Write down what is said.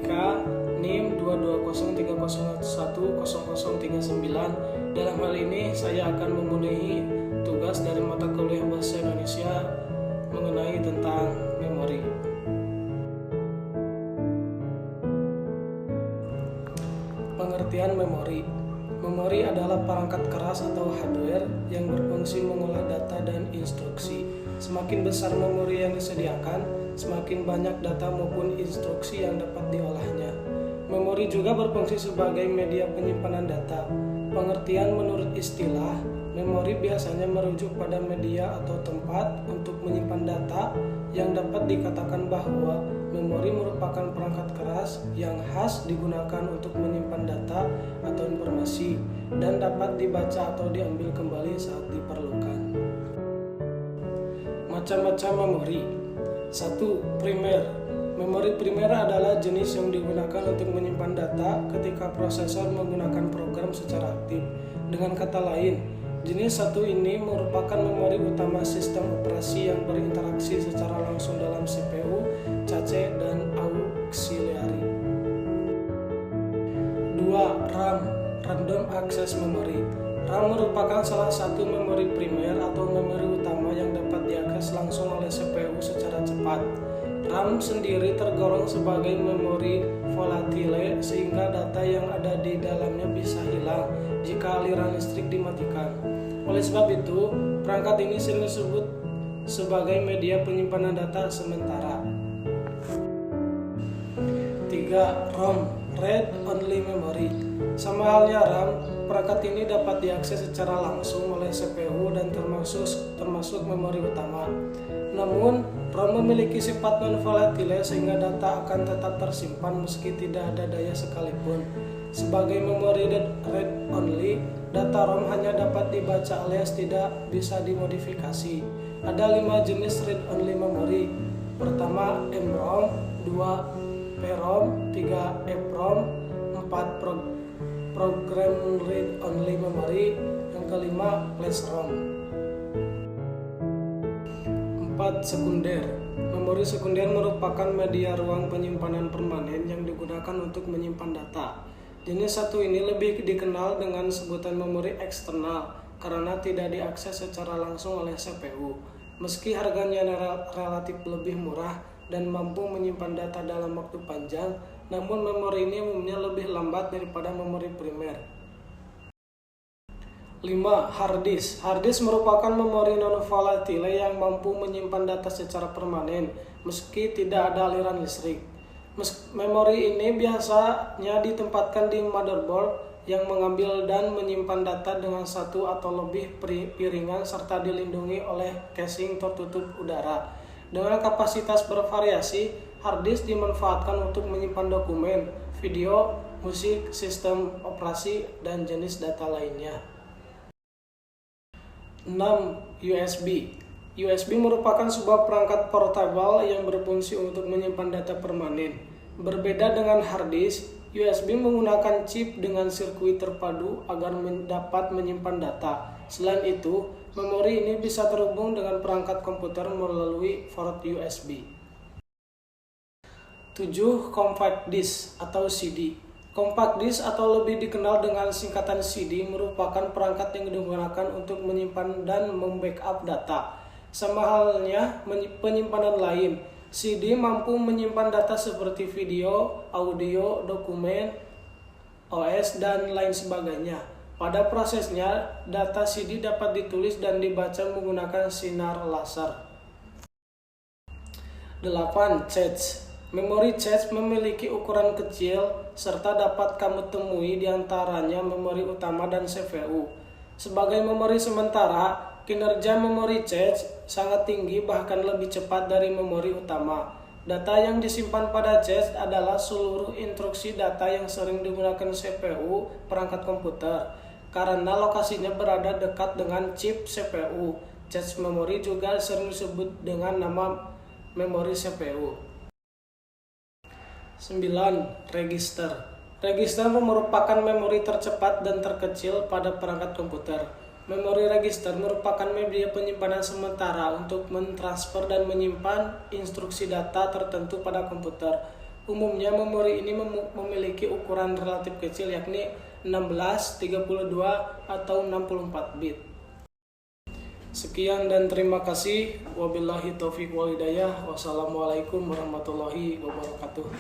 matematika NIM 22030010039. Dalam hal ini saya akan memenuhi tugas dari mata kuliah Bahasa Indonesia mengenai tentang memori. Pengertian memori. Memori adalah perangkat keras atau hardware yang berfungsi mengolah data dan instruksi. Semakin besar memori yang disediakan, semakin banyak data maupun instruksi yang dapat diolahnya. Memori juga berfungsi sebagai media penyimpanan data. Pengertian menurut istilah, memori biasanya merujuk pada media atau tempat untuk menyimpan data yang dapat dikatakan bahwa memori merupakan perangkat keras yang khas digunakan untuk menyimpan data atau informasi dan dapat dibaca atau diambil kembali saat diperlukan. Macam-macam memori. 1. Primer. Memori primer adalah jenis yang digunakan untuk menyimpan data ketika prosesor menggunakan program secara aktif. Dengan kata lain, jenis satu ini merupakan memori utama sistem operasi yang berinteraksi secara langsung dalam CPU, cache, dan auxiliary. 2. RAM, Random Access Memory. RAM merupakan salah satu memori primer atau memori utama yang dapat diakses langsung oleh CPU secara cepat. RAM sendiri tergolong sebagai memori volatile sehingga data yang ada di dalamnya bisa hilang jika aliran listrik dimatikan. Oleh sebab itu, perangkat ini sering disebut sebagai media penyimpanan data sementara. 3. ROM, Read Only Memory. Sama halnya RAM, perangkat ini dapat diakses secara langsung oleh CPU dan termasuk memori utama. Namun, ROM memiliki sifat non-volatile sehingga data akan tetap tersimpan meski tidak ada daya sekalipun. Sebagai memori read only, data ROM hanya dapat dibaca alias tidak bisa dimodifikasi. Ada 5 jenis read only memory. Pertama, MROM, 2 PROM, 3 EPROM, 4 Program Read Only Memory, yang kelima Flash ROM. 4. Sekunder. Memori sekunder merupakan media ruang penyimpanan permanen yang digunakan untuk menyimpan data. Jenis satu ini lebih dikenal dengan sebutan memori eksternal karena tidak diakses secara langsung oleh CPU. Meski harganya relatif lebih murah dan mampu menyimpan data dalam waktu panjang, namun memori ini umumnya lebih lambat daripada memori primer. 5. Hard disk. Hard disk merupakan memori non-volatile yang mampu menyimpan data secara permanen meski tidak ada aliran listrik. Memori ini biasanya ditempatkan di motherboard yang mengambil dan menyimpan data dengan satu atau lebih piringan serta dilindungi oleh casing tertutup udara. Dengan kapasitas bervariasi, hard disk dimanfaatkan untuk menyimpan dokumen, video, musik, sistem operasi, dan jenis data lainnya. 6. USB. USB merupakan sebuah perangkat portable yang berfungsi untuk menyimpan data permanen. Berbeda dengan hard disk, USB menggunakan chip dengan sirkuit terpadu agar dapat menyimpan data. Selain itu, memori ini bisa terhubung dengan perangkat komputer melalui port USB. 7. Compact disk atau CD. Compact disk atau lebih dikenal dengan singkatan CD merupakan perangkat yang digunakan untuk menyimpan dan membackup data. Sama halnya penyimpanan lain, CD mampu menyimpan data seperti video, audio, dokumen, OS, dan lain sebagainya. Pada prosesnya, data CD dapat ditulis dan dibaca menggunakan sinar laser. 8. Cache. Memori cache memiliki ukuran kecil serta dapat kamu temui di antaranya memori utama dan CPU. Sebagai memori sementara, kinerja memori cache sangat tinggi bahkan lebih cepat dari memori utama. Data yang disimpan pada cache adalah seluruh instruksi data yang sering digunakan CPU perangkat komputer. Karena lokasinya berada dekat dengan chip CPU, cache memori juga sering disebut dengan nama memori CPU. 9. Register. Register merupakan memori tercepat dan terkecil pada perangkat komputer. Memori register merupakan media penyimpanan sementara untuk mentransfer dan menyimpan instruksi data tertentu pada komputer. Umumnya memori ini memiliki ukuran relatif kecil yakni 16, 32, atau 64 bit. Sekian dan terima kasih. Wabillahi taufiq wal hidayah. Wassalamualaikum warahmatullahi wabarakatuh.